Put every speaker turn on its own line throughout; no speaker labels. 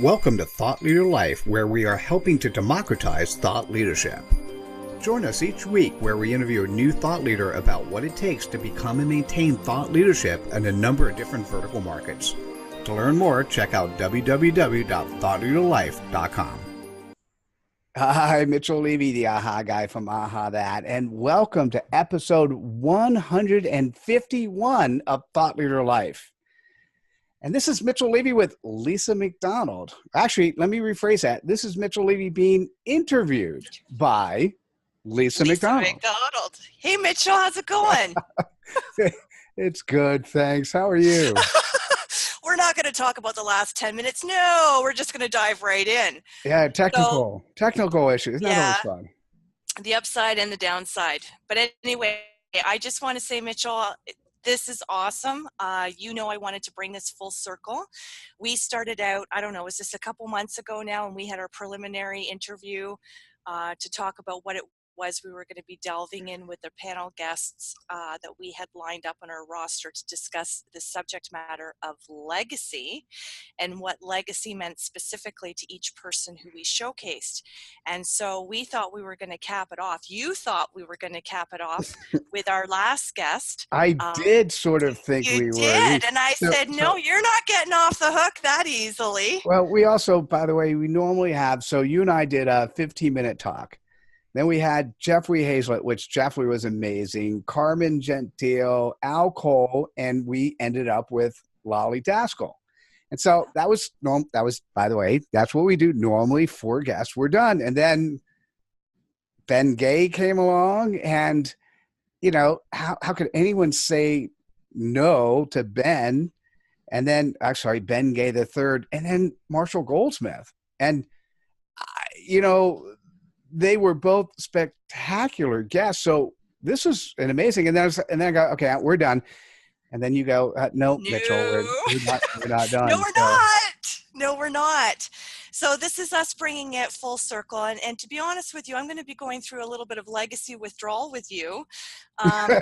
Welcome to Thought Leader Life, where we are helping to democratize thought leadership. Join us each week where we interview a new thought leader about what it takes to become and maintain thought leadership in a number of different vertical markets. To learn more, check out www.thoughtleaderlife.com. Hi, Mitchell Levy, the AHA guy from AHA That, and welcome to episode 151 of Thought Leader Life. And this is Mitchell Levy with Lisa McDonald. Actually, let me rephrase that. This is Mitchell Levy being interviewed by Lisa McDonald.
Hey, Mitchell, how's it going?
It's good, thanks. How are you?
We're not going to talk about the last 10 minutes. No, we're just going to dive right in.
Yeah, technical issues. Isn't that always fun?
The upside and the downside. But anyway, I just want to say, Mitchell, this is awesome. I wanted to bring this full circle. We started out, was this a couple months ago now, and we had our preliminary interview to talk about what it was we were going to be delving in with the panel guests that we had lined up on our roster to discuss the subject matter of legacy and what legacy meant specifically to each person who we showcased. And so we thought we were going to cap it off. You thought we were going to cap it off with our last guest.
I did sort of think we were.
You did, and I said, no, you're not getting off the hook that easily.
Well, we also, by the way, we normally have, so you and I did a 15-minute talk. Then we had Jeffrey Hazlett, which Jeffrey was amazing, Carmen Gentile, Al Cole, and we ended up with Lolly Daskell. And so that was, by the way, that's what we do. Normally 4 guests, we're done. And then Ben Gay came along, and, how could anyone say no to Ben? And then, Ben Gay the third, and then Marshall Goldsmith. And, they were both spectacular guests. So this is an amazing. And then I go, okay, we're done. And then you go, no, Mitchell, we're not done.
No, we're not. So this is us bringing it full circle. And to be honest with you, I'm going to be going through a little bit of legacy withdrawal with you. I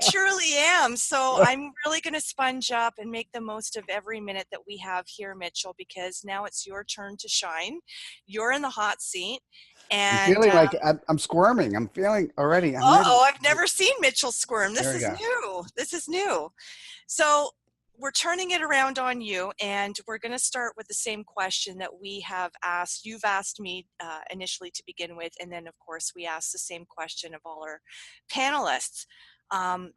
truly am. So I'm really going to sponge up and make the most of every minute that we have here, Mitchell, because now it's your turn to shine. You're in the hot seat. And
I'm feeling like I'm squirming. I'm feeling already.
I've never seen Mitchell squirm. This is new. So we're turning it around on you, and we're going to start with the same question that we have asked. You've asked me initially to begin with, and then, of course, we asked the same question of all our panelists.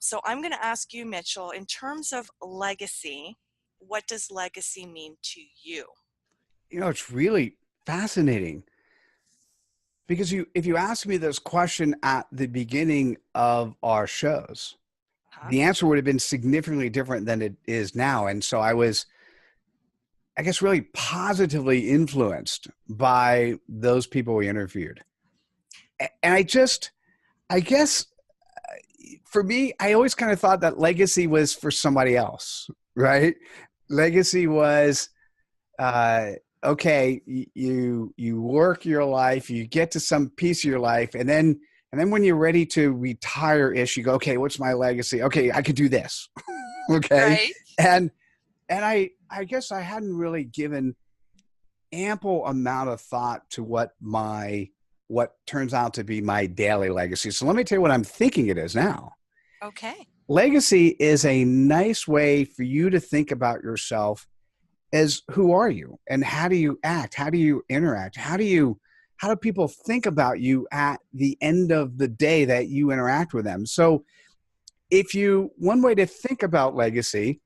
So I'm going to ask you, Mitchell, in terms of legacy, what does legacy mean to you?
It's really fascinating. Because if you asked me this question at the beginning of our shows, the answer would have been significantly different than it is now. And so I was, really positively influenced by those people we interviewed. And for me, I always kind of thought that legacy was for somebody else, right? Legacy was, okay, you work your life, you get to some piece of your life, and then when you're ready to retire-ish, you go, okay, what's my legacy? Okay, I could do this. Okay. Right. And I guess I hadn't really given ample amount of thought to what turns out to be my daily legacy. So let me tell you what I'm thinking it is now.
Okay.
Legacy is a nice way for you to think about yourself as who are you and how do you act? How do you interact? How do people think about you at the end of the day that you interact with them? So one way to think about legacy,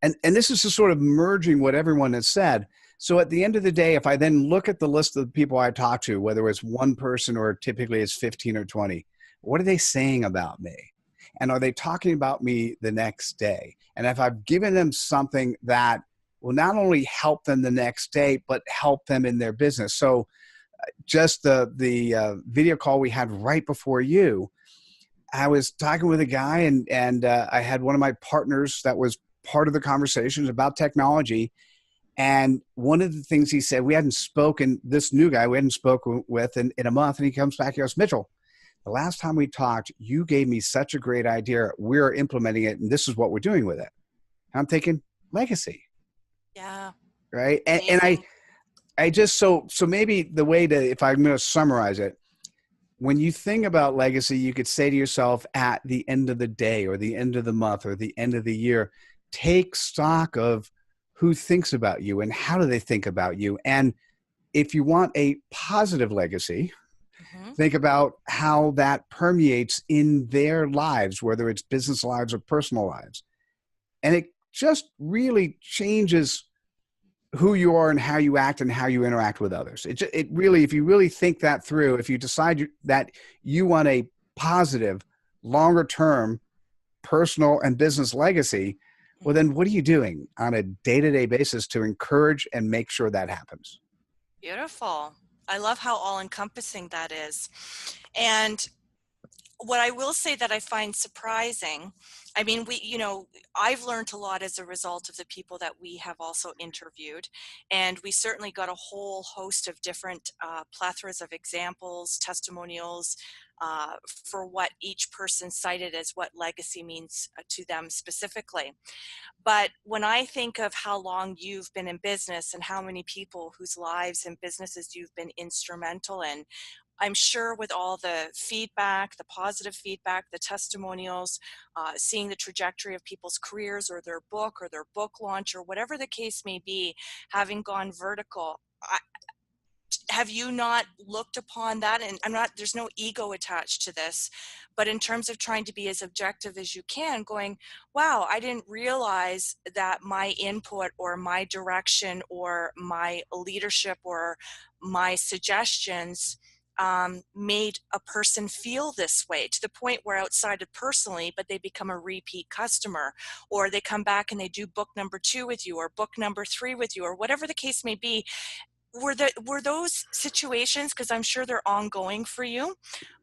and this is just sort of merging what everyone has said. So at the end of the day, if I then look at the list of the people I talk to, whether it's one person or typically it's 15 or 20, what are they saying about me? And are they talking about me the next day? And if I've given them something that will not only help them the next day, but help them in their business. So just the video call we had right before you, I was talking with a guy and I had one of my partners that was part of the conversations about technology. And one of the things he said, this new guy we hadn't spoken with in a month, and he comes back, he goes, Mitchell, the last time we talked, you gave me such a great idea. We're implementing it, and this is what we're doing with it. And I'm thinking, legacy.
Yeah.
right? And
Amazing.
I just, so maybe the way to, if I'm going to summarize it, when you think about legacy, you could say to yourself at the end of the day or the end of the month or the end of the year, take stock of who thinks about you and how do they think about you. And if you want a positive legacy,
Hmm.
think about how that permeates in their lives, whether it's business lives or personal lives. And it just really changes who you are and how you act and how you interact with others. It really, if you really think that through, if you decide that you want a positive, longer term personal and business legacy, well,
Hmm.
then what are you doing on a day-to-day basis to encourage and make sure that happens?
Beautiful. I love how all encompassing that is. And what I will say that I find surprising, I mean, I've learned a lot as a result of the people that we have also interviewed. And we certainly got a whole host of different plethoras of examples, testimonials, for what each person cited as what legacy means to them specifically. But when I think of how long you've been in business and how many people whose lives and businesses you've been instrumental in, I'm sure with all the feedback, the positive feedback, the testimonials, seeing the trajectory of people's careers or their book launch or whatever the case may be, having gone vertical, have you not looked upon that? And there's no ego attached to this, but in terms of trying to be as objective as you can, going, wow, I didn't realize that my input or my direction or my leadership or my suggestions made a person feel this way to the point where outside of personally, but they become a repeat customer, or they come back and they do book number 2 with you or book number 3 with you or whatever the case may be. Were those situations, because I'm sure they're ongoing for you,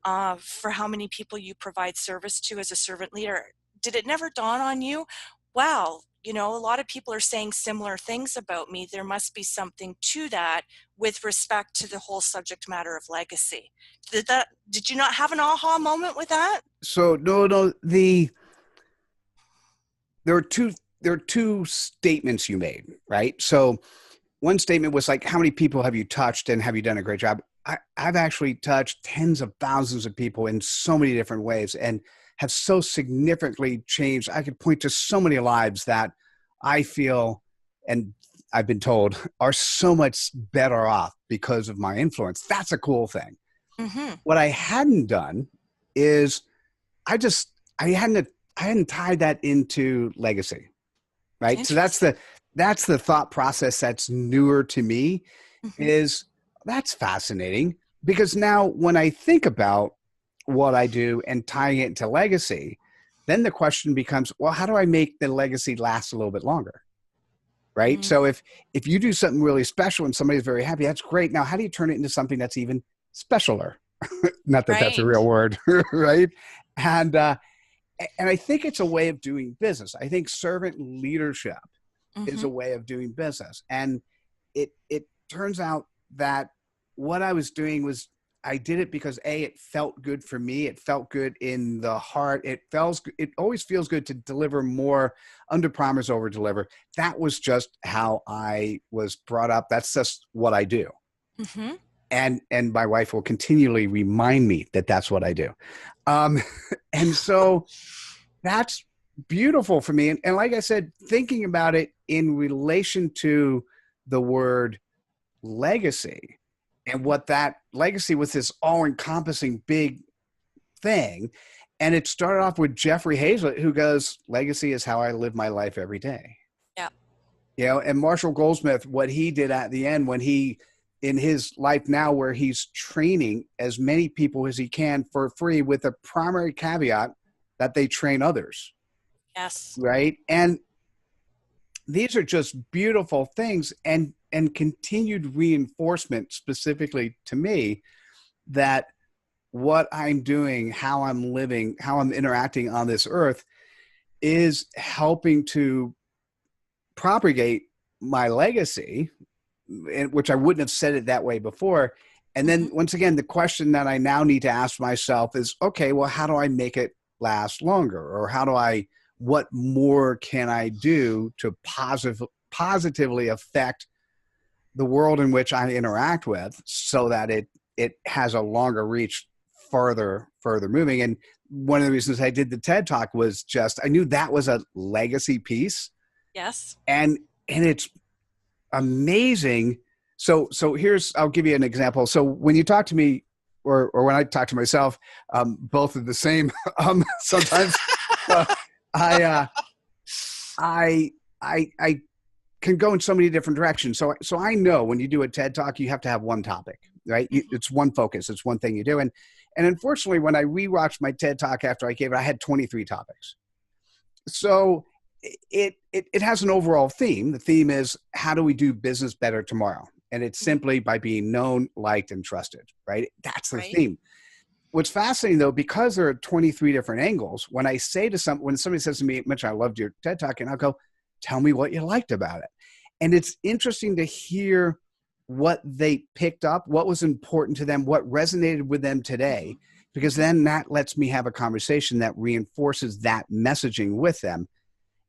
for how many people you provide service to as a servant leader, did it never dawn on you, wow, a lot of people are saying similar things about me, there must be something to that with respect to the whole subject matter of legacy? Did you not have an aha moment with that?
So no, there are two statements you made, right? So one statement was like, how many people have you touched and have you done a great job? I've actually touched tens of thousands of people in so many different ways and have so significantly changed. I could point to so many lives that I feel, and I've been told, are so much better off because of my influence. That's a cool thing.
Mm-hmm.
What I hadn't done is I just, I hadn't tied that into legacy, right? So
Interesting.
that's the thought process that's newer to me.
Mm-hmm.
Is that's fascinating because now when I think about what I do and tying it into legacy, then the question becomes, well, how do I make the legacy last a little bit longer? Right.
Mm-hmm.
So if you do something really special and somebody's very happy, that's great. Now, how do you turn it into something that's even specialer? Not that that's a real
Right.
word, right? And and I think it's a way of doing business. I think servant leadership is
Mm-hmm.
a way of doing business. And it turns out that what I was doing was I did it because it felt good for me. It felt good in the heart. It always feels good to deliver more, under promise, over deliver. That was just how I was brought up. That's just what I do.
Mm-hmm.
And my wife will continually remind me that that's what I do. Um, and so that's beautiful for me. And like I said, thinking about it in relation to the word legacy and what that legacy was, this all encompassing big thing. And it started off with Jeffrey Hazlett, who goes, legacy is how I live my life every day.
Yeah.
And Marshall Goldsmith, what he did at the end when he, in his life now, where he's training as many people as he can for free with a primary caveat that they train others.
Yes.
Right. And these are just beautiful things and continued reinforcement specifically to me that what I'm doing, how I'm living, how I'm interacting on this earth is helping to propagate my legacy, which I wouldn't have said it that way before. And
Mm-hmm.
then once again, the question that I now need to ask myself is, okay, well, how do I make it last longer? Or what more can I do to positively affect the world in which I interact with so that it has a longer reach, further moving. And one of the reasons I did the TED Talk was just, I knew that was a legacy piece.
Yes.
And it's amazing. So I'll give you an example. So when you talk to me, or when I talk to myself, both are the same. Sometimes I can go in so many different directions. So I know when you do a TED Talk, you have to have one topic, right? It's one focus. It's one thing you do. And unfortunately, when I rewatched my TED Talk after I gave it, I had 23 topics. So it has an overall theme. The theme is, how do we do business better tomorrow? And it's simply by being known, liked, and trusted, right? That's the theme. What's fascinating, though, because there are 23 different angles, when I say to when somebody says to me, Mitch, I loved your TED Talk, and I'll go, tell me what you liked about it. And it's interesting to hear what they picked up, what was important to them, what resonated with them today, because then that lets me have a conversation that reinforces that messaging with them.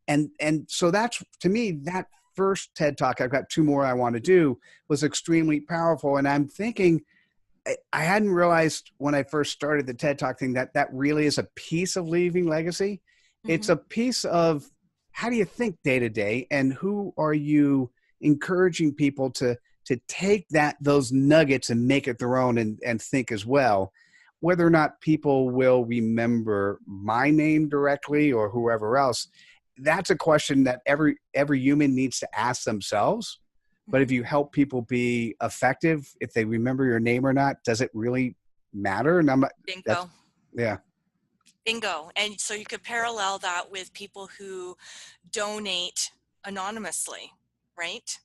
And so that's, to me, that first TED Talk, I've got 2 more I want to do, was extremely powerful. And I'm thinking, I hadn't realized when I first started the TED Talk thing that really is a piece of leaving legacy. It's a piece of, how do you think day to day, and who are you encouraging people to take those nuggets and make it their own and think as well, whether or not people will remember my name directly or whoever else. That's a question that every human needs to ask themselves. But if you help people be effective, if they remember your name or not, does it really matter? And
Bingo.
Yeah.
Bingo. And so you could parallel that with people who donate anonymously, right?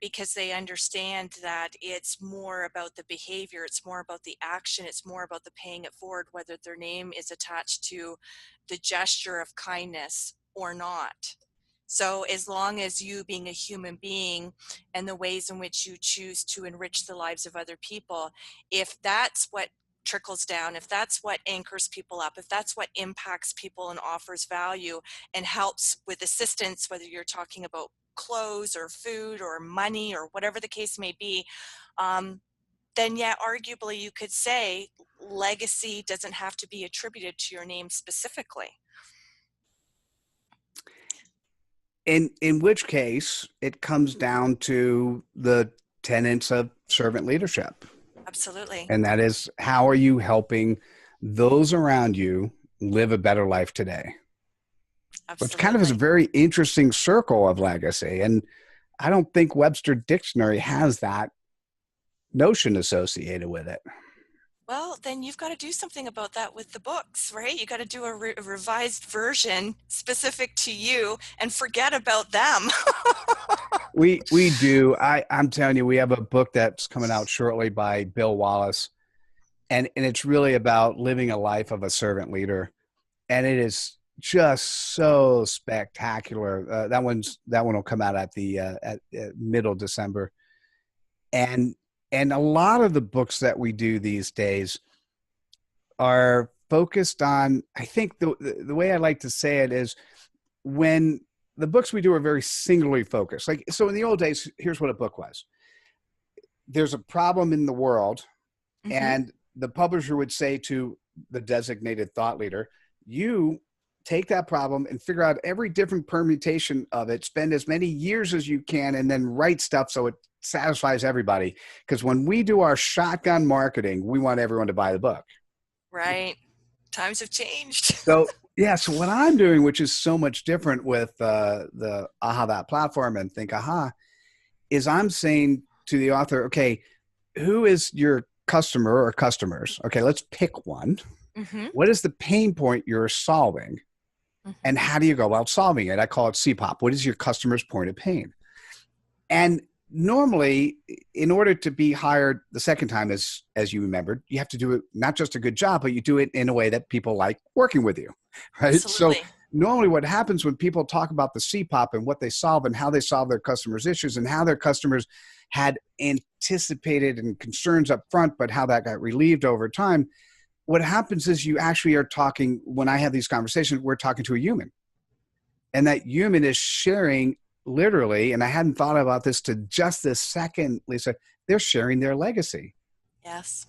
Because they understand that it's more about the behavior, it's more about the action, it's more about the paying it forward, whether their name is attached to the gesture of kindness or not. So as long as you, being a human being, and the ways in which you choose to enrich the lives of other people, if that's what trickles down, if that's what anchors people up, if that's what impacts people and offers value and helps with assistance, whether you're talking about clothes or food or money or whatever the case may be, then yeah, arguably you could say legacy doesn't have to be attributed to your name specifically.
In which case, it comes down to the tenets of servant leadership.
Absolutely.
And that is, how are you helping those around you live a better life today?
Absolutely.
Which kind of is a very interesting circle of legacy. And I don't think Webster Dictionary has that notion associated with it.
Well, then you've got to do something about that with the books, right? You got to do a revised version specific to you and forget about them.
We do. I'm telling you, we have a book that's coming out shortly by Bill Wallace, and it's really about living a life of a servant leader, and it is just so spectacular. That one will come out at middle December, and a lot of the books that we do these days are focused on, I think the way I like to say it is, when the books we do are very singularly focused. Like, so in the old days, here's what a book was. There's a problem in the world, and the publisher would say to the designated thought leader, you take that problem and figure out every different permutation of it, spend as many years as you can, and then write stuff so it satisfies everybody. Because when we do our shotgun marketing, we want everyone to buy the book.
Right. Times have changed.
So what I'm doing, which is so much different with the Aha That platform and Think Aha, is I'm saying to the author, okay, who is your customer or customers? Okay, let's pick one. What is the pain point you're solving? And how do you go about solving it? I call it CPOP. What is your customer's point of pain? And normally, in order to be hired the second time, as you remembered, you have to do it, not just a good job, but you do it in a way that people like working with you, right?
Absolutely.
So normally what happens when people talk about the CPOP and what they solve and how they solve their customers' issues and how their customers had anticipated and concerns up front, but how that got relieved over time, what happens is you actually are talking, when I have these conversations, we're talking to a human. And that human is sharing literally, and I hadn't thought about this to just this second, Lisa, they're sharing their legacy,
Yes.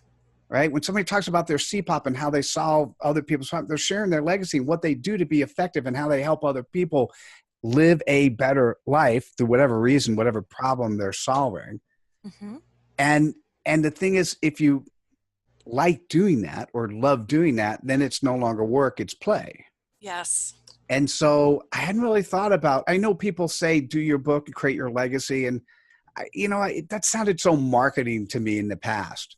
right? When somebody talks about their CPOP and how they solve other people's problems, they're sharing their legacy, what they do to be effective and how they help other people live a better life through whatever reason, whatever problem they're solving.
Mm-hmm.
And the thing is, if you like doing that or love doing that, then it's no longer work, it's play.
Yes.
And so I hadn't really thought about, I know people say, do your book and create your legacy. And that sounded so marketing to me in the past.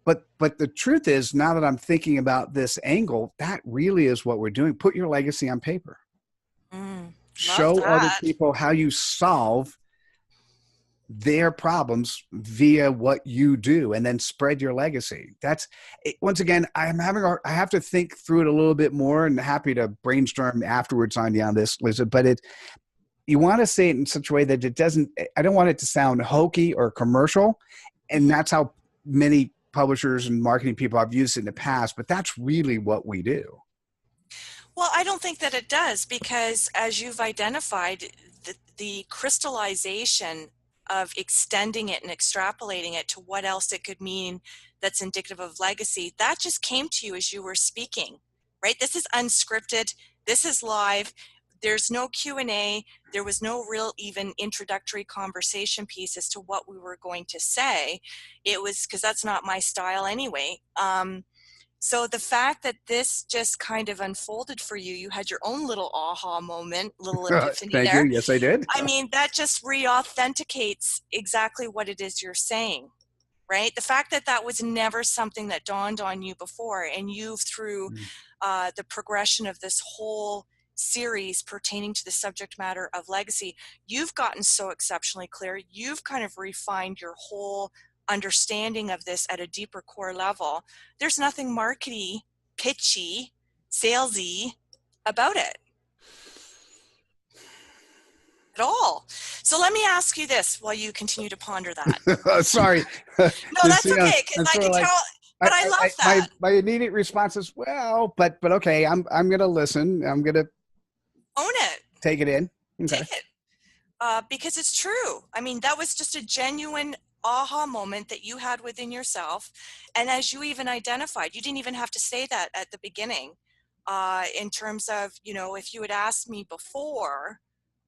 But the truth is, now that I'm thinking about this angle, that really is what we're doing. Put your legacy on paper.
Love
Show other
that.
people how you solve their problems via what you do, and then spread your legacy. That's it. Once again, I have to think through it a little bit more, and happy to brainstorm afterwards on you on this, Lisa. But you want to say it in such a way that it doesn't, I don't want it to sound hokey or commercial. And that's how many publishers and marketing people have used it in the past, but that's really what we do.
Well, I don't think that it does, because as you've identified, the crystallization of extending it and extrapolating it to what else it could mean that's indicative of legacy, that just came to you as you were speaking, right? This is unscripted. This is live. There's no Q&A. There was no real even introductory conversation piece as to what we were going to say. It was, because that's not my style anyway. So the fact that this just kind of unfolded for you, you had your own little aha moment, little epiphany
Thank
there.
you. Yes, I did.
I mean, that just re-authenticates exactly what it is you're saying, right? The fact that that was never something that dawned on you before, and you've, through the progression of this whole series pertaining to the subject matter of legacy, you've gotten so exceptionally clear. You've kind of refined your whole understanding of this at a deeper core level. There's nothing markety, pitchy, salesy about it at all. So let me ask you this while you continue to ponder that.
Sorry.
No, that's okay, because I can
like,
tell, but I love that.
My immediate response is, well, but okay, I'm going to listen. I'm going to
Own it.
take it in. Okay.
Take it. Because it's true. I mean, that was just a genuine aha moment that you had within yourself. And as you even identified, you didn't even have to say that at the beginning, in terms of, if you had asked me before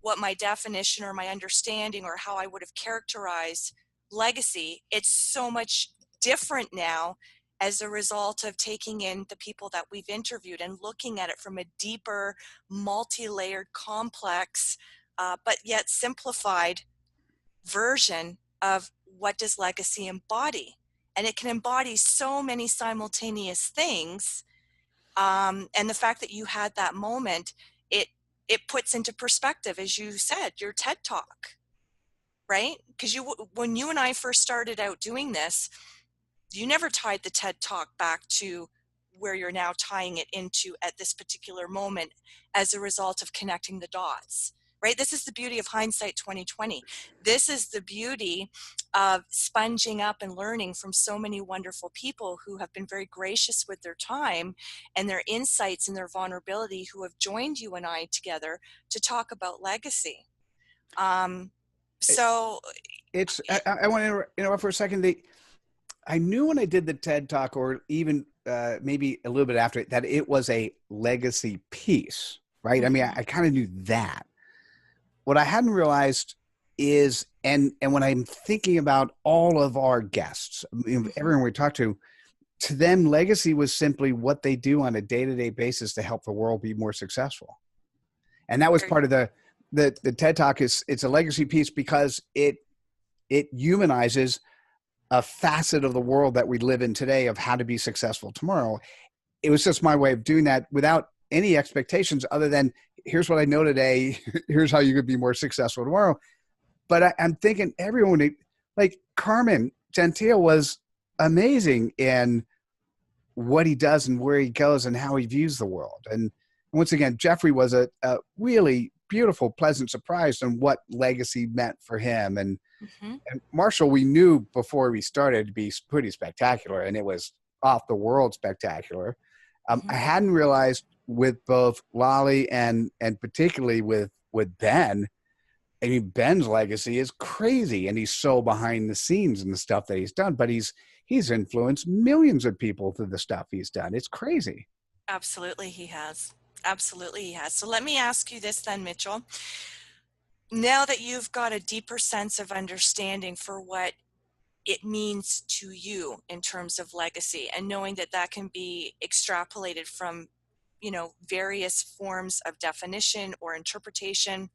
what my definition or my understanding or how I would have characterized legacy, it's so much different now as a result of taking in the people that we've interviewed and looking at it from a deeper, multi-layered, complex, but yet simplified version of what does legacy embody. And it can embody so many simultaneous things. And the fact that you had that moment, it puts into perspective, as you said, your TED Talk, right? Because when you and I first started out doing this, you never tied the TED Talk back to where you're now tying it into at this particular moment as a result of connecting the dots, right? This is the beauty of hindsight 2020. This is the beauty of sponging up and learning from so many wonderful people who have been very gracious with their time and their insights and their vulnerability, who have joined you and I together to talk about legacy. So
it's, I want to interrupt for a second. I knew when I did the TED Talk, or even maybe a little bit after it, that it was a legacy piece, right? I mean, I kind of knew that. What I hadn't realized is, and when I'm thinking about all of our guests, everyone we talk to them, legacy was simply what they do on a day-to-day basis to help the world be more successful. And that was part of the TED Talk. It's a legacy piece because it humanizes a facet of the world that we live in today of how to be successful tomorrow. It was just my way of doing that without any expectations other than, here's what I know today. Here's how you could be more successful tomorrow. But I'm thinking everyone, like Carmen Gentile, was amazing in what he does and where he goes and how he views the world. And once again, Jeffrey was a really beautiful, pleasant surprise on what legacy meant for him. And Marshall, we knew before we started to be pretty spectacular, and it was off the world spectacular. I hadn't realized with both Lolly and particularly with Ben, I mean, Ben's legacy is crazy, and he's so behind the scenes and the stuff that he's done, but he's influenced millions of people through the stuff he's done. It's crazy.
Absolutely, he has. Absolutely, he has. So let me ask you this then, Mitchell. Now that you've got a deeper sense of understanding for what it means to you in terms of legacy, and knowing that that can be extrapolated from, various forms of definition or interpretation,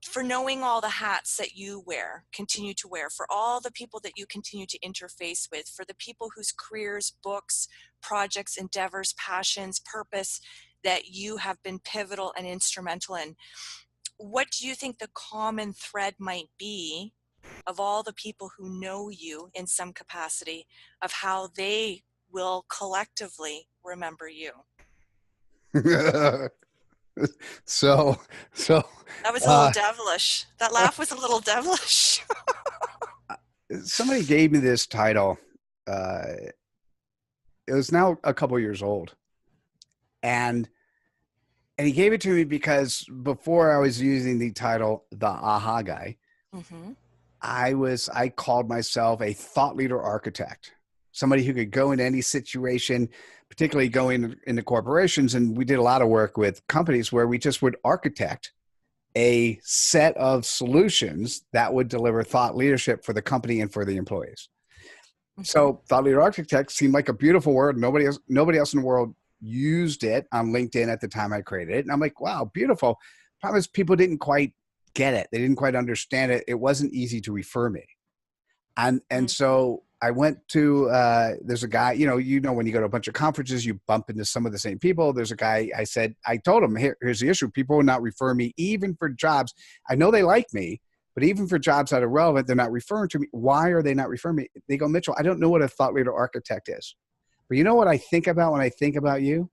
for knowing all the hats that you continue to wear, for all the people that you continue to interface with, for the people whose careers, books, projects, endeavors, passions, purpose that you have been pivotal and instrumental in, what do you think the common thread might be of all the people who know you in some capacity, of how they will collectively remember you?
so so
That was a little
uh
devilish. That laugh was a little devilish.
somebody gave me this title. It was now a couple years old, and he gave it to me because before I was using the title the aha guy,
Mm-hmm.
I called myself a thought leader architect, somebody who could go in any situation, particularly going into corporations. And we did a lot of work with companies where we just would architect a set of solutions that would deliver thought leadership for the company and for the employees.
Mm-hmm.
So thought leader architect seemed like a beautiful word. Nobody else in the world used it on LinkedIn at the time I created it. And I'm like, wow, beautiful. Problem is people didn't quite get it. They didn't quite understand it. It wasn't easy to refer me. And so I went to there's a guy, when you go to a bunch of conferences, you bump into some of the same people. There's a guy, I told him, here's the issue. People will not refer me even for jobs. I know they like me, but even for jobs that are relevant, they're not referring to me. Why are they not referring me? They go, Mitchell, I don't know what a thought leader architect is. But you know what I think about when I think about you?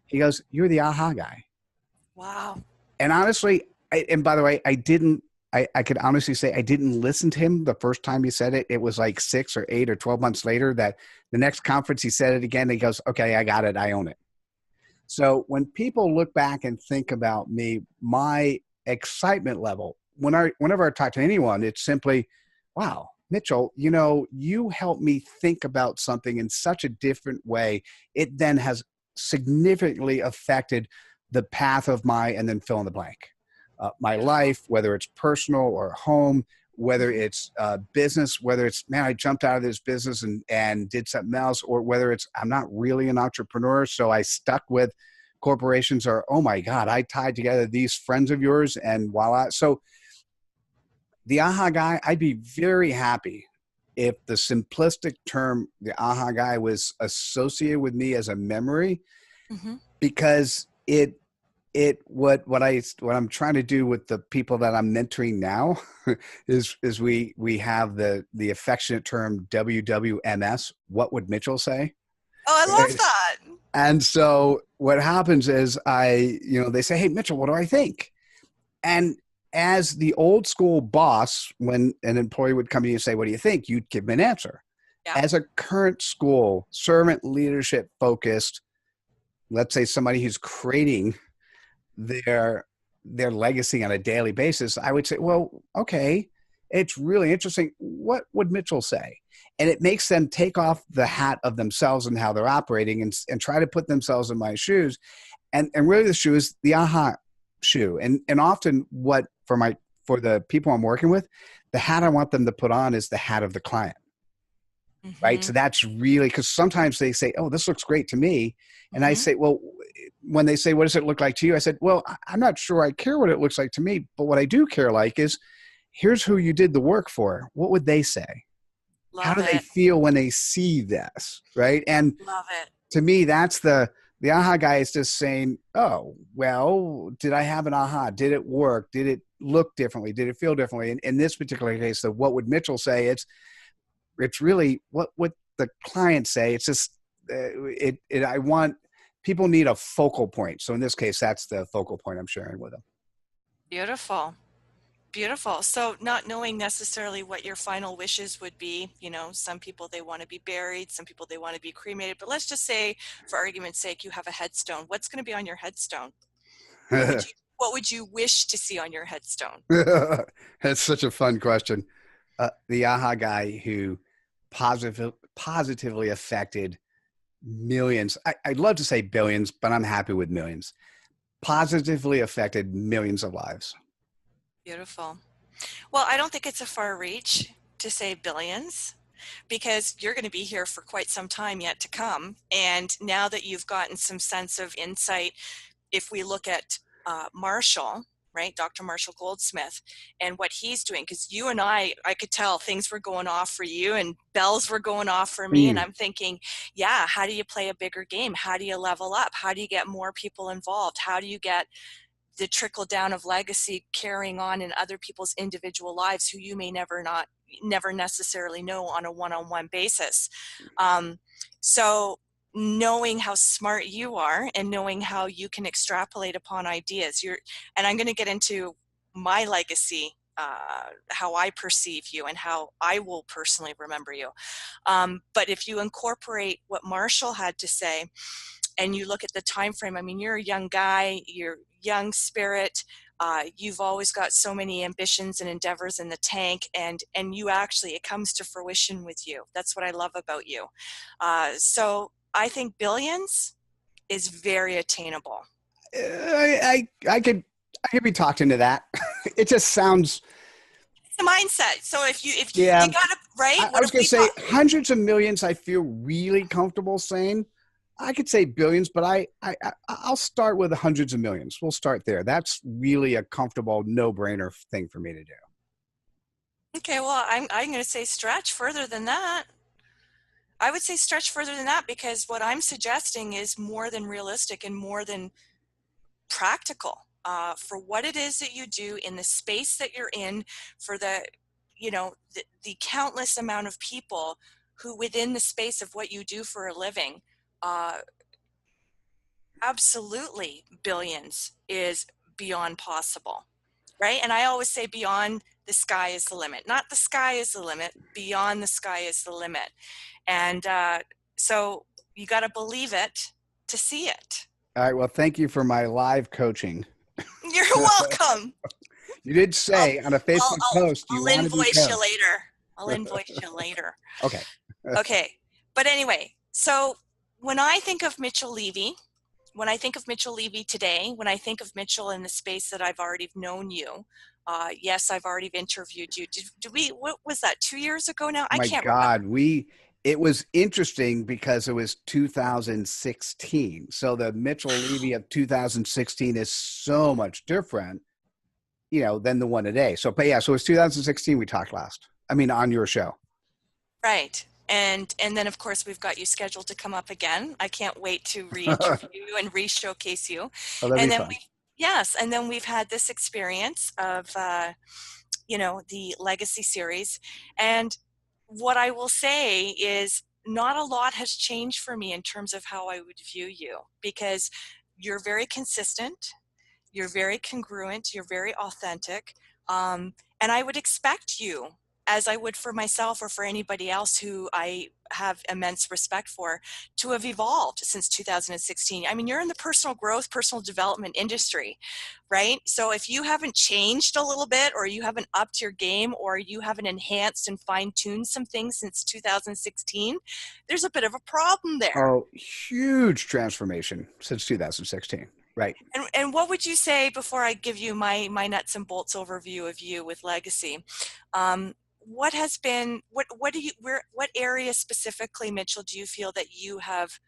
He goes, you're the aha guy.
Wow.
And honestly, and by the way, I could honestly say I didn't listen to him the first time he said it. It was like 6 or 8 or 12 months later that the next conference he said it again. He goes, okay, I got it. I own it. So when people look back and think about me, my excitement level, whenever I talk to anyone, it's simply, wow, Mitchell, you helped me think about something in such a different way. It then has significantly affected the path of and then fill in the blank. My
Beautiful.
life, whether it's personal or home, whether
Mm-hmm.
it's business, whether it's, man, I jumped out of this business and did something else, or whether it's, I'm not really an entrepreneur, so I stuck with corporations, or, oh my God, I tied together these friends of yours and voila. So the aha guy, I'd be very happy if the simplistic term, the aha guy, was associated with me as a memory,
Mm-hmm.
because what I'm trying to do with the people that I'm mentoring now is we have the affectionate term WWMS. What would Mitchell say?
Oh, I love
Right?
that.
And so what happens is they say, hey, Mitchell, what do I think? And as the old school boss, when an employee would come to you and say, what do you think? You'd give them an answer.
Yeah.
As a current school servant leadership focused, let's say somebody who's creating their legacy on a daily basis, I would say, well, okay, it's really interesting. What would Mitchell say? And it makes them take off the hat of themselves and how they're operating, and try to put themselves in my shoes. And really the shoe is the aha shoe. And often for the people I'm working with, the hat I want them to put on is the hat of the client. Right.
Mm-hmm.
So that's really, because sometimes they say, oh, this looks great to me. And I
Mm-hmm.
say, well, when they say, what does it look like to you? I said, well, I'm not sure I care what it looks like to me, but what I do care like is, here's who you did the work for. What would they say? How
Love
do they
it.
feel when they see this? Right. And
Love it.
to me, that's the aha guy is just saying, oh, well, did I have an aha? Did it work? Did it look differently? Did it feel differently? And in this particular case, the what would Mitchell say? It's really what would the client say. It's just I want, people need a focal point. So in this case, that's the focal point I'm sharing with them.
Beautiful. Beautiful. So not knowing necessarily what your final wishes would be, some people, they want to be buried, some people, they want to be cremated, but let's just say, for argument's sake, you have a headstone. What's going to be on your headstone? What would you What would you wish to see on your headstone?
That's such a fun question. The AHA guy who positively affected millions. I'd love to say billions, but I'm happy with millions. Positively affected millions of lives.
Beautiful. Well, I don't think it's a far reach to say billions, because you're going to be here for quite some time yet to come. And now that you've gotten some sense of insight, if we look at Marshall, right, Dr. Marshall Goldsmith, and what he's doing, because you and I could tell things were going off for you and bells were going off for me. And I'm thinking, yeah, how do you play a bigger game? How do you level up? How do you get more people involved? How do you get the trickle down of legacy carrying on in other people's individual lives who you may never necessarily know on a one-on-one basis? So knowing how smart you are and knowing how you can extrapolate upon ideas, and I'm going to get into my legacy, how I perceive you and how I will personally remember you. But if you incorporate what Marshall had to say, and you look at the time frame, I mean, you're a young guy, you're young spirit, you've always got so many ambitions and endeavors in the tank, and you actually, it comes to fruition with you. That's what I love about you. So I think billions is very attainable.
I could be talked into that. It just sounds.
It's a mindset. So if you
Yeah,
you got to, right?
I was going to say hundreds of millions. I feel really comfortable saying. I could say billions, but I'll start with hundreds of millions. We'll start there. That's really a comfortable, no-brainer thing for me to do.
Okay, well, I'm going to say stretch further than that. I would say stretch further than that, because what I'm suggesting is more than realistic and more than practical for what it is that you do in the space that you're in, for the countless amount of people who within the space of what you do for a living, absolutely billions is beyond possible, right? And I always say beyond the sky is the limit. Not the sky is the limit, beyond the sky is the limit. And so you got to believe it to see it.
All right. Well, thank you for my live coaching.
You're welcome.
You did say on a Facebook post you
I'll
want to be
invoice you later. I'll invoice you later.
Okay.
Okay. But anyway, so when I think of Mitchell Levy, when I think of Mitchell Levy today, when I think of Mitchell in the space that I've already known you, yes, I've already interviewed you. Did we, what was that, 2 years ago now? I can't remember.
It was interesting because it was 2016. So the Mitchell Levy of 2016 is so much different, than the one today. So it was 2016 we talked last. I mean, on your show.
Right. And then, of course, we've got you scheduled to come up again. I can't wait to re-interview you and re-showcase you.
Oh, that'd
and
be
then
fun.
and then we've had this experience of, the Legacy series. And what I will say is not a lot has changed for me in terms of how I would view you, because you're very consistent, you're very congruent, you're very authentic. And I would expect you, as I would for myself or for anybody else who I have immense respect for, to have evolved since 2016. I mean, you're in the personal growth, personal development industry, right? So if you haven't changed a little bit, or you haven't upped your game, or you haven't enhanced and fine-tuned some things since 2016, there's a bit of a problem there.
Oh, huge transformation since 2016. Right.
And what would you say, before I give you my nuts and bolts overview of you with Legacy? What has been, what area specifically, Mitchell, do you feel that you have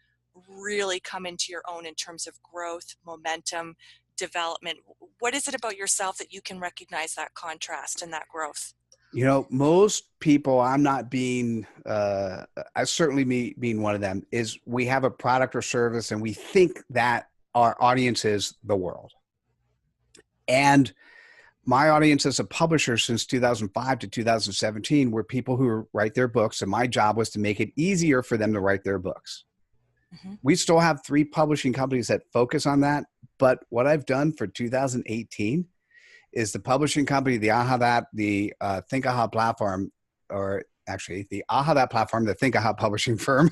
really come into your own in terms of growth, momentum, development? What is it about yourself that you can recognize that contrast and that growth?
Most people, I'm not being, I certainly me being one of them, is we have a product or service and we think that our audience is the world. And my audience as a publisher since 2005 to 2017 were people who write their books, and my job was to make it easier for them to write their books. Mm-hmm. We still have 3 publishing companies that focus on that, but what I've done for 2018 is the publishing company, the the Think AHA platform, or actually the AHA that platform, the Think AHA publishing firm,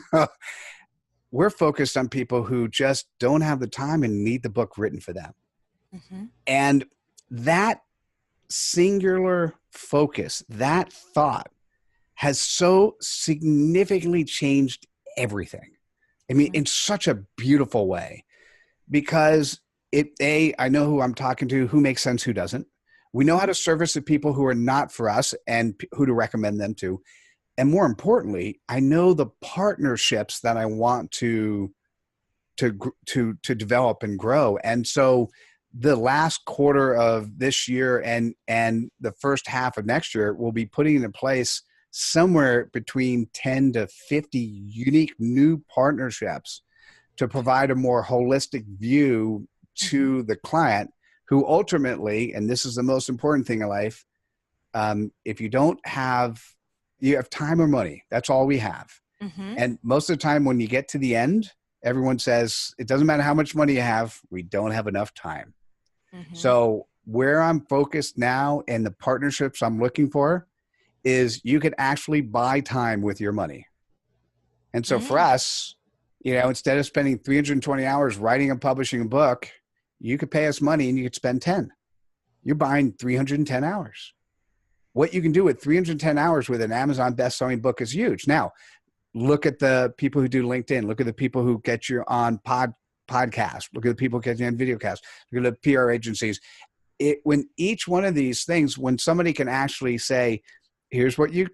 we're focused on people who just don't have the time and need the book written for them.
Mm-hmm.
And that singular focus, that thought has so significantly changed everything. I mean,
Mm-hmm.
in such a beautiful way, because I know who I'm talking to, who makes sense, who doesn't. We know how
Mm-hmm.
to service the people who are not for us and who to recommend them to. And more importantly, I know the partnerships that I want to develop and grow. And so the last quarter of this year and the first half of next year, we'll be putting in place somewhere between 10 to 50 unique new partnerships to provide a more holistic view
Mm-hmm.
to the client, who ultimately, and this is the most important thing in life, if you have time or money, that's all we have.
Mm-hmm.
And most of the time when you get to the end, everyone says, it doesn't matter how much money you have, we don't have enough time.
Mm-hmm.
So where I'm focused now and the partnerships I'm looking for is you could actually buy time with your money. And so for
Mm-hmm.
us, instead of spending 320 hours writing and publishing a book, you could pay us money and you could spend 10. You're buying 310 hours. What you can do with 310 hours with an Amazon best-selling book is huge. Now, look at the people who do LinkedIn. Look at the people who get you on podcasts. Look at the people who get you on videocasts. Look at the PR agencies. When each one of these things, when somebody can actually say, here's what you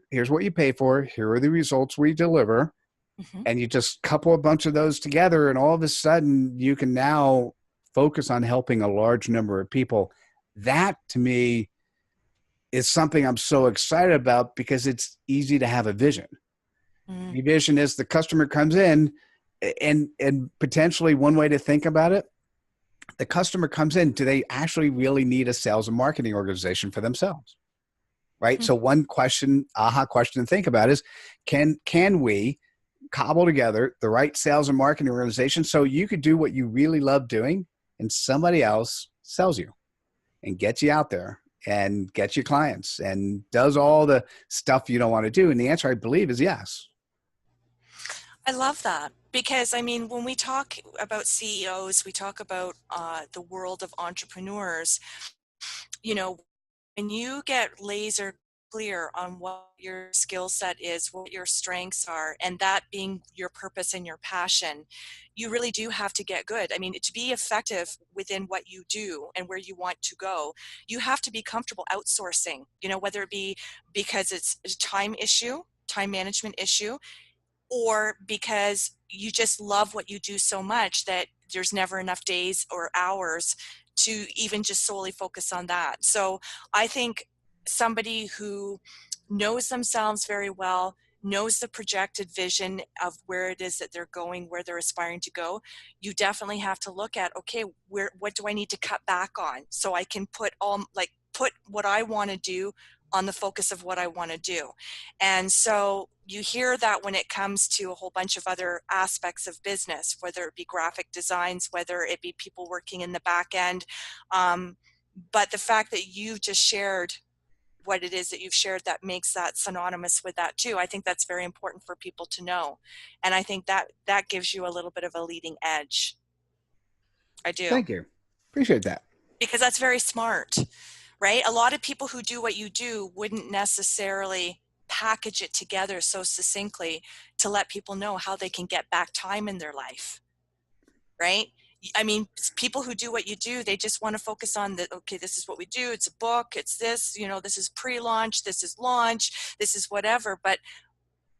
pay for, here are the results we deliver,
Mm-hmm.
and you just couple a bunch of those together, and all of a sudden you can now focus on helping a large number of people. That to me is something I'm so excited about, because it's easy to have a vision.
Mm-hmm.
The vision is the customer comes in, and potentially one way to think about it, the customer comes in, do they actually really need a sales and marketing organization for themselves? Right. So one question to think about is, can we cobble together the right sales and marketing organization so you could do what you really love doing and somebody else sells you and gets you out there and gets you clients and does all the stuff you don't want to do? And the answer, I believe, is yes.
I love that, because I mean, when we talk about CEOs, we talk about the world of entrepreneurs. You know, when you get laser clear on what your skill set is, what your strengths are, and that being your purpose and your passion, you really do have to get good. I mean, to be effective within what you do and where you want to go, you have to be comfortable outsourcing, whether it be because it's a time issue, time management issue, or because you just love what you do so much that there's never enough days or hours to even just solely focus on that. So I think somebody who knows themselves very well, knows the projected vision of where it is that they're going, where they're aspiring to go, you definitely have to look at, okay, what do I need to cut back on so I can put what I want to do on the focus of what I want to do. And so you hear that when it comes to a whole bunch of other aspects of business, whether it be graphic designs, whether it be people working in the back end. But the fact that you just shared what it is that you've shared, that makes that synonymous with that too. I think that's very important for people to know. And I think that gives you a little bit of a leading edge. I do.
Thank you. Appreciate that.
Because that's very smart, right? A lot of people who do what you do wouldn't necessarily package it together so succinctly to let people know how they can get back time in their life, right? I mean, people who do what you do, they just want to focus on okay, this is what we do. It's a book. It's this, this is pre-launch. This is launch. This is whatever. But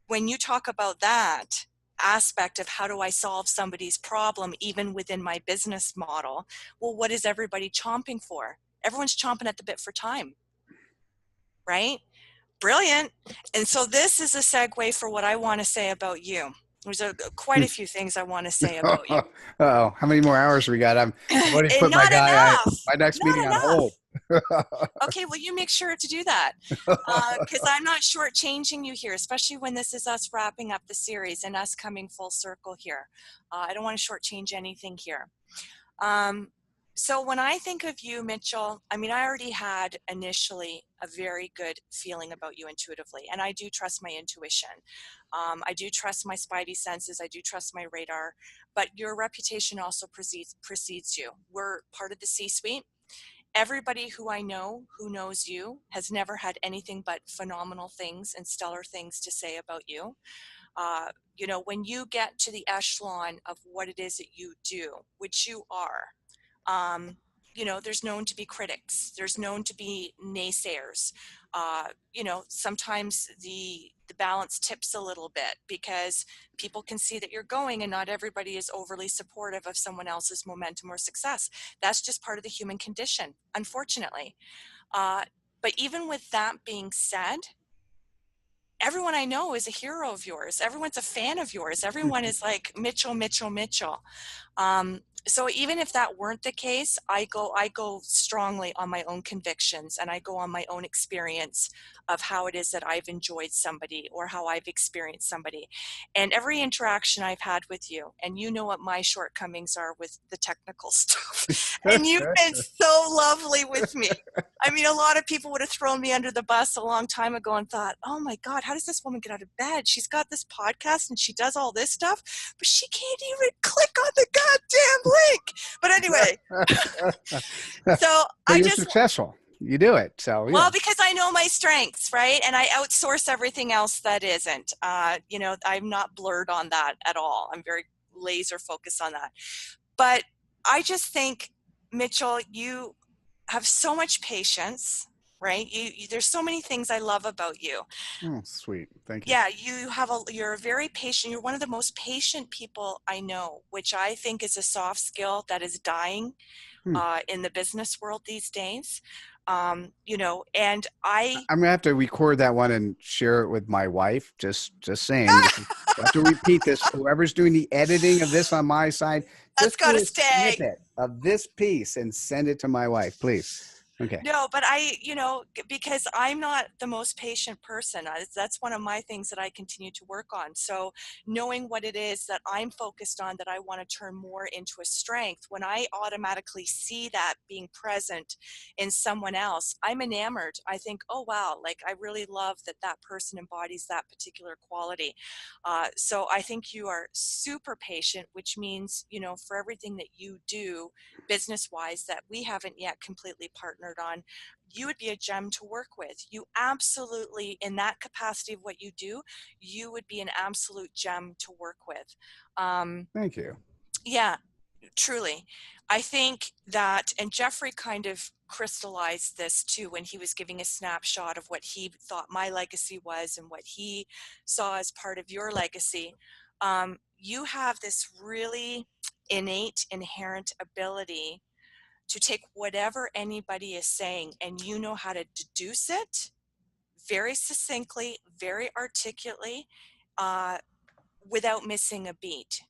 when you talk about that aspect of how do I solve somebody's problem, even within my business model, well, what is everybody chomping for? Everyone's chomping at the bit for time, right? Brilliant. And so this is a segue for what I want to say about you. There's quite a few things I want to say about you.
Oh, how many more hours we got? I've already
And
put my
not enough.
my next
Not
meeting on hold.
enough. Okay, well, you make sure to do that, because I'm not shortchanging you here, especially when this is us wrapping up the series and us coming full circle here. I don't want to shortchange anything here. So when I think of you, Mitchell, I mean, I already had initially a very good feeling about you intuitively, and I do trust my intuition. I do trust my spidey senses. I do trust my radar, but your reputation also precedes you. We're part of the C-suite. Everybody who I know who knows you has never had anything but phenomenal things and stellar things to say about you. When you get to the echelon of what it is that you do, which you are, um, there's known to be critics. There's known to be naysayers. Sometimes the balance tips a little bit because people can see that you're going, and not everybody is overly supportive of someone else's momentum or success. That's just part of the human condition, unfortunately. Uh, but even with that being said, everyone I know is a hero of yours. Everyone's a fan of yours. Everyone is like Mitchell, Mitchell, Mitchell. So even if that weren't the case, I go strongly on my own convictions, and I go on my own experience of how it is that I've enjoyed somebody or how I've experienced somebody. And every interaction I've had with you, and you know what my shortcomings are with the technical stuff, and you've been so lovely with me. I mean, a lot of people would have thrown me under the bus a long time ago and thought, oh my God, how does this woman get out of bed? She's got this podcast and she does all this stuff, but she can't even click on the goddamn link. But anyway, so
But
I
you're
just,
successful. You do it. So, yeah.
well, because I know my strengths, right? And I outsource everything else that isn't. I'm not blurred on that at all. I'm very laser focused on that. But I just think, Mitchell, you have so much patience, right? There's so many things I love about you.
Oh, sweet. Thank you.
Yeah, you're very patient. You're one of the most patient people I know, which I think is a soft skill that is dying
Hmm.
in the business world these days. And I
I'm gonna have to record that one and share it with my wife. Just saying. I have to repeat this. Whoever's doing the editing of this on my side,
that's
just
got
do
to
a
stay.
snippet of this piece and send it to my wife, please. Okay.
No, but because I'm not the most patient person, that's one of my things that I continue to work on. So knowing what it is that I'm focused on that I want to turn more into a strength, when I automatically see that being present in someone else, I'm enamored. I think, oh, wow, like I really love that that person embodies that particular quality. So I think you are super patient, which means, for everything that you do, business wise, that we haven't yet completely partnered on, you would be a gem to work with. You absolutely, in that capacity of what you do, you would be an absolute gem to work with.
Thank you.
Yeah, truly. I think that, and Jeffrey kind of crystallized this too when he was giving a snapshot of what he thought my legacy was and what he saw as part of your legacy. You have this really innate, inherent ability to take whatever anybody is saying and you know how to deduce it very succinctly, very articulately, uh, without missing a beat,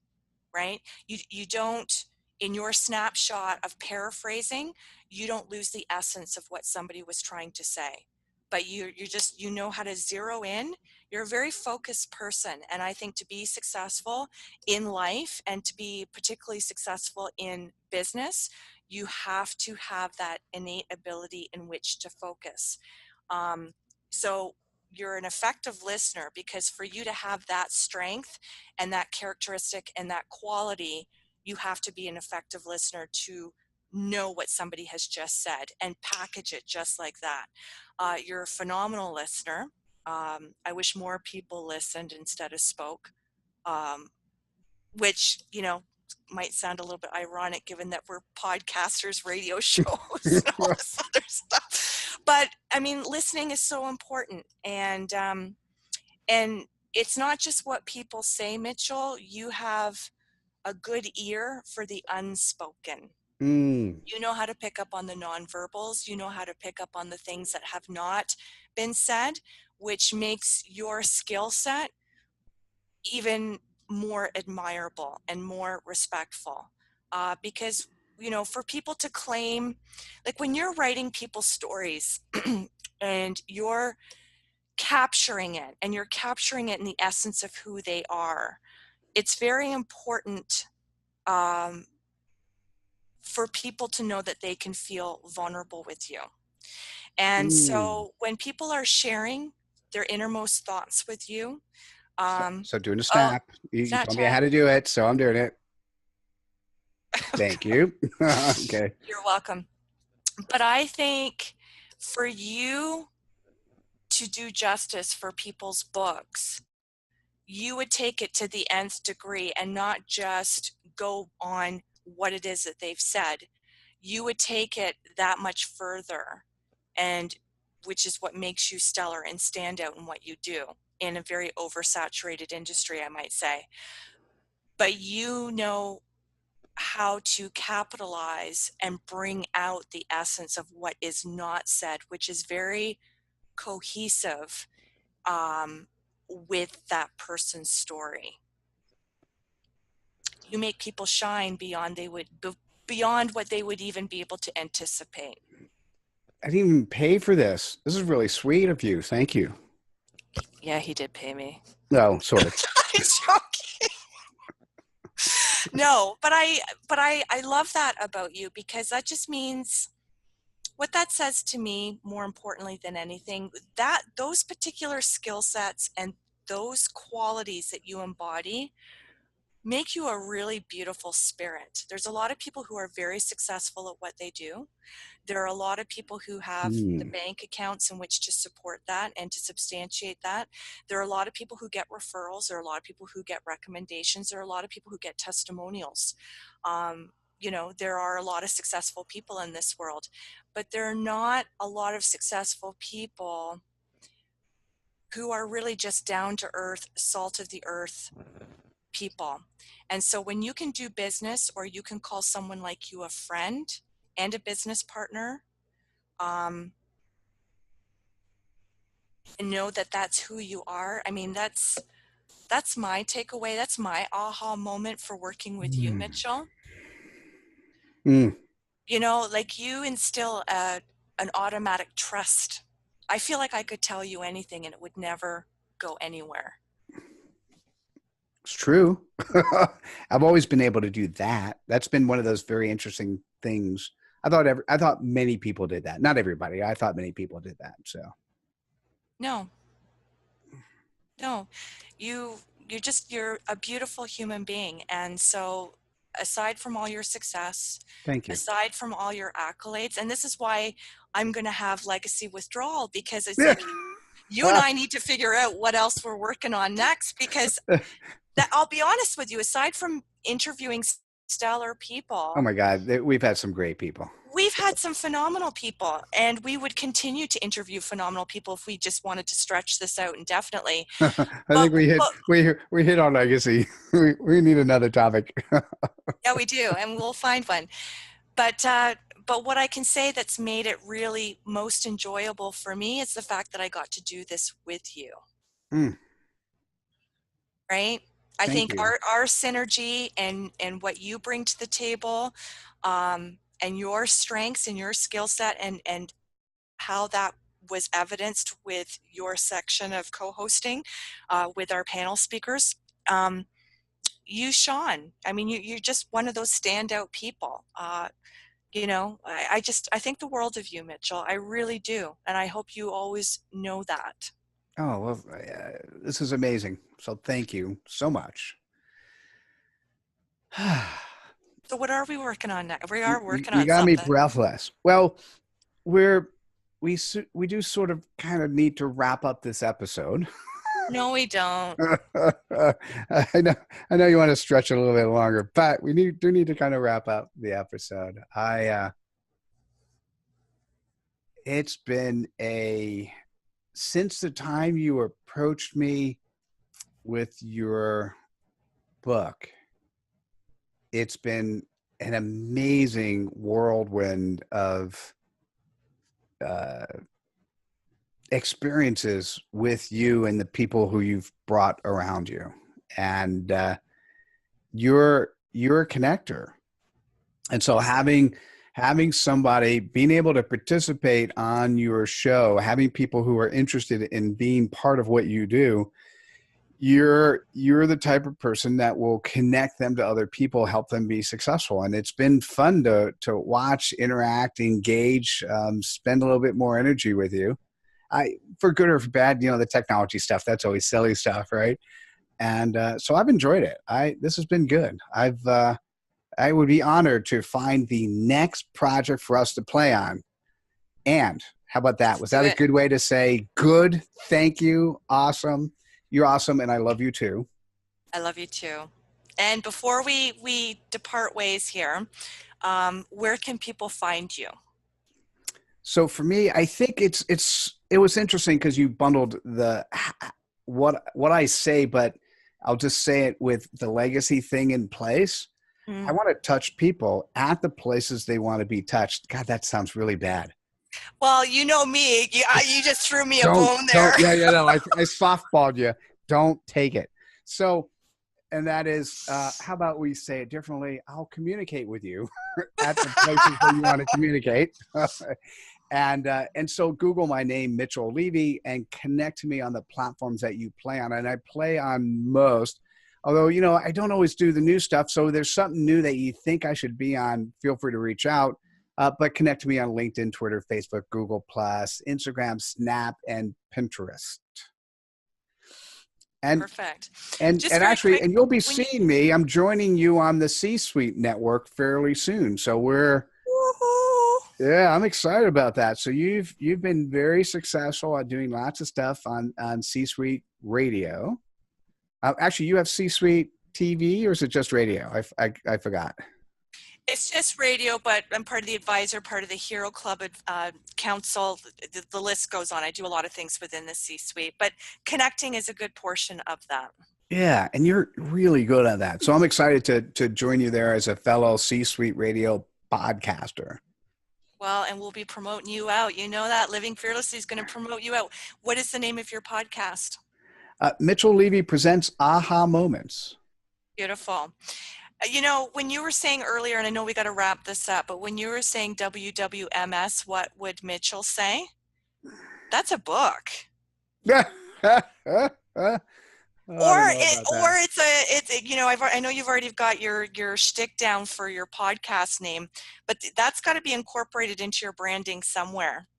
right? You don't, in your snapshot of paraphrasing, you don't lose the essence of what somebody was trying to say. But you just, you know how to zero in. You're a very focused person. And I think to be successful in life and to be particularly successful in business, you have to have that innate ability in which to focus. So you're an effective listener, because for you to have that strength and that characteristic and that quality, you have to be an effective listener to know what somebody has just said and package it just like that. You're a phenomenal listener. I wish more people listened instead of spoke, which, might sound a little bit ironic given that we're podcasters, radio shows, and all this other stuff. But I mean, listening is so important. And it's not just what people say, Mitchell. You have a good ear for the unspoken.
Mm.
You know how to pick up on the nonverbals. You know how to pick up on the things that have not been said, which makes your skill set even more admirable and more respectful. Because, for people to claim, like when you're writing people's stories and you're capturing it and you're capturing it in the essence of who they are, it's very important, um, for people to know that they can feel vulnerable with you. And
Mm.
so when people are sharing their innermost thoughts with you,
So,
um,
so doing a
oh,
snap. You told me
Snapchat,
how to do it, so I'm doing it. Thank you. Okay.
you're welcome. But I think for you to do justice for people's books, you would take it to the nth degree and not just go on what it is that they've said. You would take it that much further, and which is what makes you stellar and stand out in what you do in a very oversaturated industry, I might say. But you know how to capitalize and bring out the essence of what is not said, which is very cohesive with that person's story. You make people shine beyond what they would even be able to anticipate.
I didn't even pay for this. This is really sweet of you. Thank you.
Yeah, he did pay me.
No, sort of.
I'm joking. No, but I love that about you, because that just means what that says to me, more importantly than anything, that those particular skill sets and those qualities that you embody make you a really beautiful spirit. There's a lot of people who are very successful at what they do. There are a lot of people who have the
Mm.
bank accounts in which to support that and to substantiate that. There are a lot of people who get referrals. There are a lot of people who get recommendations. There are a lot of people who get testimonials. There are a lot of successful people in this world, but there are not a lot of successful people who are really just down to earth, salt of the earth people. And so when you can do business, or you can call someone like you a friend and a business partner, and know that that's who you are. I mean, that's my takeaway. That's my aha moment for working with you,
Mm.
Mitchell.
Mm.
Like, you instill an automatic trust. I feel like I could tell you anything and it would never go anywhere.
It's true. I've always been able to do that. That's been one of those very interesting things. I thought many people did that. Not everybody. I thought many people did that. So
No, no, you you're a beautiful human being. And so, aside from all your success,
thank you.
aside from all your accolades, and this is why I'm going to have legacy withdrawal, because it's
Yeah.
like you and I need to figure out what else we're working on next, because that, I'll be honest with you, aside from interviewing stellar
Oh
people,
my God. We've had some great people.
we've had some phenomenal people, and we would continue to interview phenomenal people if we just wanted to stretch this out indefinitely.
I
But,
think
but
we hit our legacy. We need another topic.
yeah, we do, and we'll find one. But what I can say that's made it really most enjoyable for me is the fact that I got to do this with you.
Mm,
Right? I
thank
think
you.
our synergy and what you bring to the table, and your strengths and your skill set, and how that was evidenced with your section of co-hosting with our panel speakers. You, Sean, I mean, you're just one of those standout people. I think the world of you, Mitchell. I really do. And I hope you always know that.
Oh, well, this is amazing. So thank you so much.
So what are we working on now? We are working
You
on
got me
something.
breathless. Well, we're we do sort of kind of need to wrap up this episode.
No, we don't.
I know you want to stretch it a little bit longer, but we do need to kind of wrap up the episode. It's been since the time you approached me with your book, it's been an amazing whirlwind of uh, experiences with you and the people who you've brought around you, and you're a connector. And so having somebody being able to participate on your show, having people who are interested in being part of what you do, you're the type of person that will connect them to other people, help them be successful. And it's been fun to watch, interact, engage, spend a little bit more energy with you. For good or for bad, the technology stuff, that's always silly stuff, right? And so I've enjoyed it. This has been good. I would be honored to find the next project for us to play on. And how about that?
Let's
Was
do
that a
it.
good way to say good? Thank you. Awesome. You're awesome. And I love you too.
I love you too. And before we depart ways here, where can people find you?
So for me, I think it was interesting because you bundled what I say, but I'll just say it with the legacy thing in place. I
Mm.
want to touch people at the places they want to be touched. God, that sounds really bad.
Well, you know me. You just threw me a
Don't,
bone
don't,
there.
yeah, yeah, no, I softballed you. Don't take it. So, and that is, how about we say it differently? I'll communicate with you at the places that you want to communicate. And so Google my name, Mitchell Levy, and connect to me on the platforms that you play on. And I play on most, although, I don't always do the new stuff. So there's something new that you think I should be on, feel free to reach out. But connect to me on LinkedIn, Twitter, Facebook, Google+, Instagram, Snap, and Pinterest. And
Perfect.
and
Just
and
very
actually,
quick,
and you'll be
when you
seeing me. I'm joining you on the C-Suite network fairly soon. So
Woohoo.
yeah, I'm excited about that. So you've been very successful at doing lots of stuff on C-Suite radio. Actually, you have C-Suite TV, or is it just radio? I forgot.
It's just radio, but I'm part of the advisor, part of the Hero Club council. The list goes on. I do a lot of things within the C-suite, but connecting is a good portion of that.
Yeah, and you're really good at that. So I'm excited to join you there as a fellow C-Suite radio podcaster.
Well, and we'll be promoting you out. You know that Living Fearlessly is going to promote you out. What is the name of your podcast?
Mitchell Levy presents Aha Moments.
Beautiful. When you were saying earlier, and I know we got to wrap this up, but when you were saying WWMS, what would Mitchell say? That's a book.
I
Or
don't know about that.
I know you've already got your shtick down for your podcast name, but that's got to be incorporated into your branding somewhere.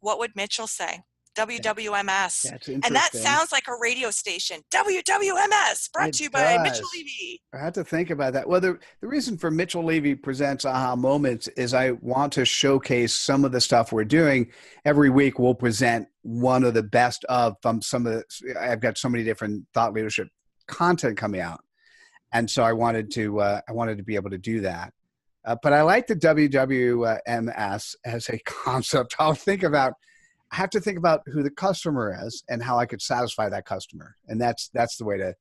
What would Mitchell say? WWMS.
That's
And that
interesting.
sounds like a radio station. WWMS, brought
It
to you by Mitchell
does.
Levy.
I had to think about that. Well, the reason for Mitchell Levy presents Aha Moments is I want to showcase some of the stuff we're doing. Every week we'll present one of the best of from some of the, I've got so many different thought leadership content coming out. And so I wanted to be able to do that. But I like the WWMS as a concept. I have to think about who the customer is and how I could satisfy that customer. And that's the way to,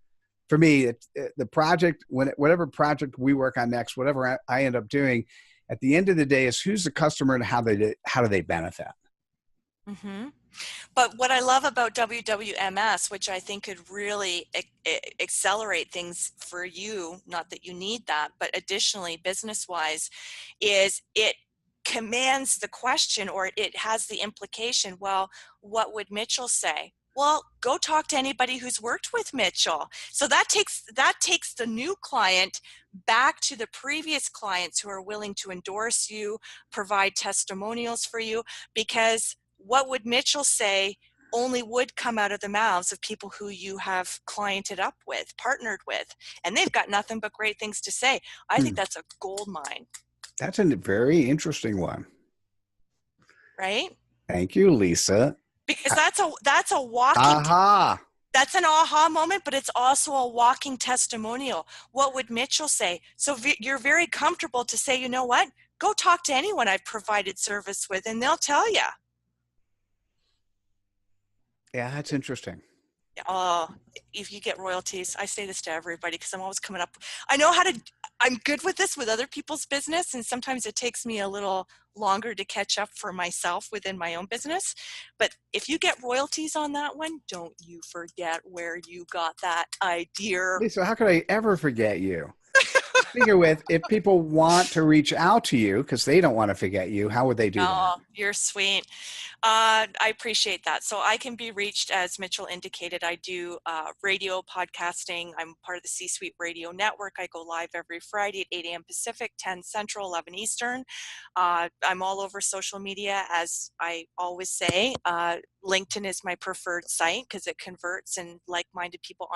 for me, the project, whatever project we work on next, whatever I end up doing, at the end of the day is who's the customer and how do they benefit.
Mm-hmm. But what I love about WWMS, which I think could really accelerate things for you, not that you need that, but additionally business-wise, is it commands the question, or it has the implication, well, what would Mitchell say? Well, go talk to anybody who's worked with Mitchell. So that takes the new client back to the previous clients who are willing to endorse you, provide testimonials for you, because what would Mitchell say only would come out of the mouths of people who you have cliented up with, partnered with, and they've got nothing but great things to say. I think that's a gold mine.
That's a very interesting one.
Right?
Thank you, Lisa.
Because that's a walking
Aha.
that's an aha moment, but it's also a walking testimonial. What would Mitchell say? So you're very comfortable to say, you know what? Go talk to anyone I've provided service with, and they'll tell you.
Yeah, that's interesting.
Oh, if you get royalties, I say this to everybody because I'm always coming up. I'm good with this with other people's business, and sometimes it takes me a little longer to catch up for myself within my own business. But if you get royalties on that one, don't you forget where you got that idea.
Lisa, how could I ever forget you? figure with, if people want to reach out to you because they don't want to forget you, how would they do that?
Oh, you're sweet. I appreciate that. So I can be reached, as Mitchell indicated. I do radio podcasting. I'm part of the C-Suite Radio Network. I go live every Friday at 8 a.m. Pacific, 10 Central, 11 Eastern. I'm all over social media, as I always say. LinkedIn is my preferred site because it converts and like-minded people,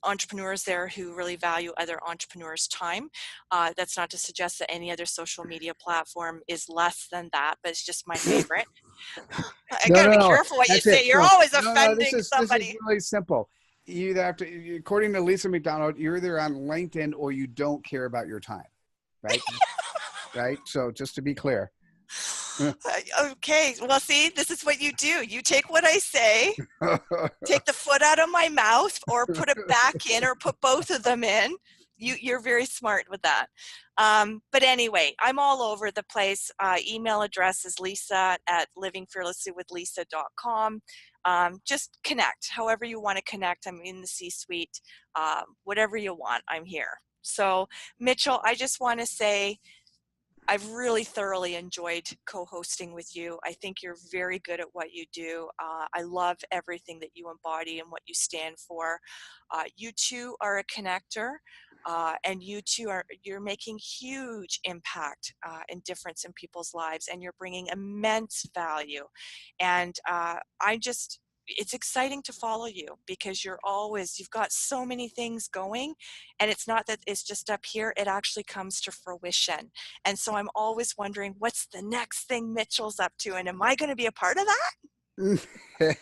entrepreneurs there who really value other entrepreneurs' time. That's not to suggest that any other social media platform is less than that, but it's just my favorite. I gotta be careful what you say. You're always offending somebody.
This is really simple. You either have to, according to Lisa McDonald, you're either on LinkedIn or you don't care about your time, right? Right. So just to be clear.
Okay. Well, see, this is what you do. You take what I say, take the foot out of my mouth, or put it back in, or put both of them in. You're very smart with that. But anyway, I'm all over the place. Email address is lisa@livingfearlesslywithlisa.com. Just connect however you want to connect. I'm in the C-suite. Whatever you want, I'm here. So, Mitchell, I just want to say, I've really thoroughly enjoyed co-hosting with you. I think you're very good at what you do. I love everything that you embody and what you stand for. You two are a connector, and you're making huge impact and difference in people's lives, and you're bringing immense value. And it's exciting to follow you because you've got so many things going, and it's not that it's just up here, it actually comes to fruition. And so I'm always wondering, what's the next thing Mitchell's up to, and am I going to be a part of that?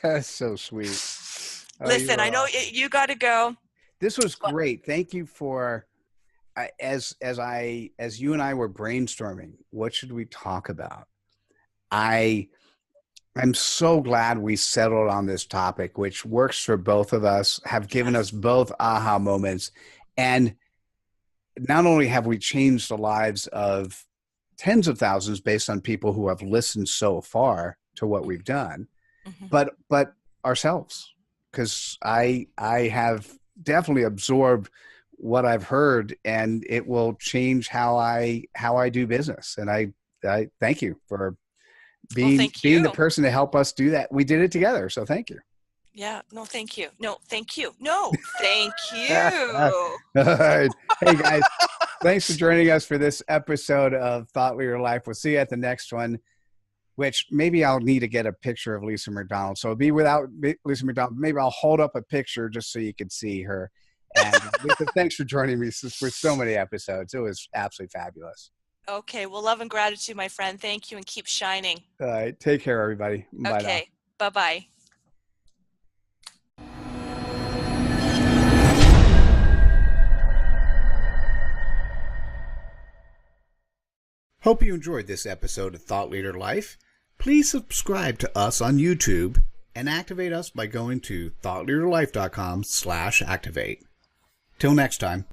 That's so sweet.
Listen, I know you got to go.
This was great. Thank you for, as you and I were brainstorming, what should we talk about? I'm so glad we settled on this topic, which works for both of us, have given us both aha moments. And not only have we changed the lives of tens of thousands based on people who have listened so far to what we've done, but ourselves, because I have definitely absorbed what I've heard, and it will change how I do business. And I thank you for being the person to help us do that. We did it together. So thank you.
Yeah. No, thank you. No, thank you. No, thank you.
All right. Hey guys, thanks for joining us for this episode of Thought Leader Life. We'll see you at the next one, which maybe I'll need to get a picture of Lisa McDonald. So it'll be without Lisa McDonald. Maybe I'll hold up a picture just so you can see her. And Lisa, thanks for joining me for so many episodes. It was absolutely fabulous.
Okay. Well, love and gratitude, my friend. Thank you, and keep shining.
All right. Take care, everybody. Bye.
Okay. Bye-bye.
Hope you enjoyed this episode of Thought Leader Life. Please subscribe to us on YouTube and activate us by going to thoughtleaderlife.com/activate. Till next time.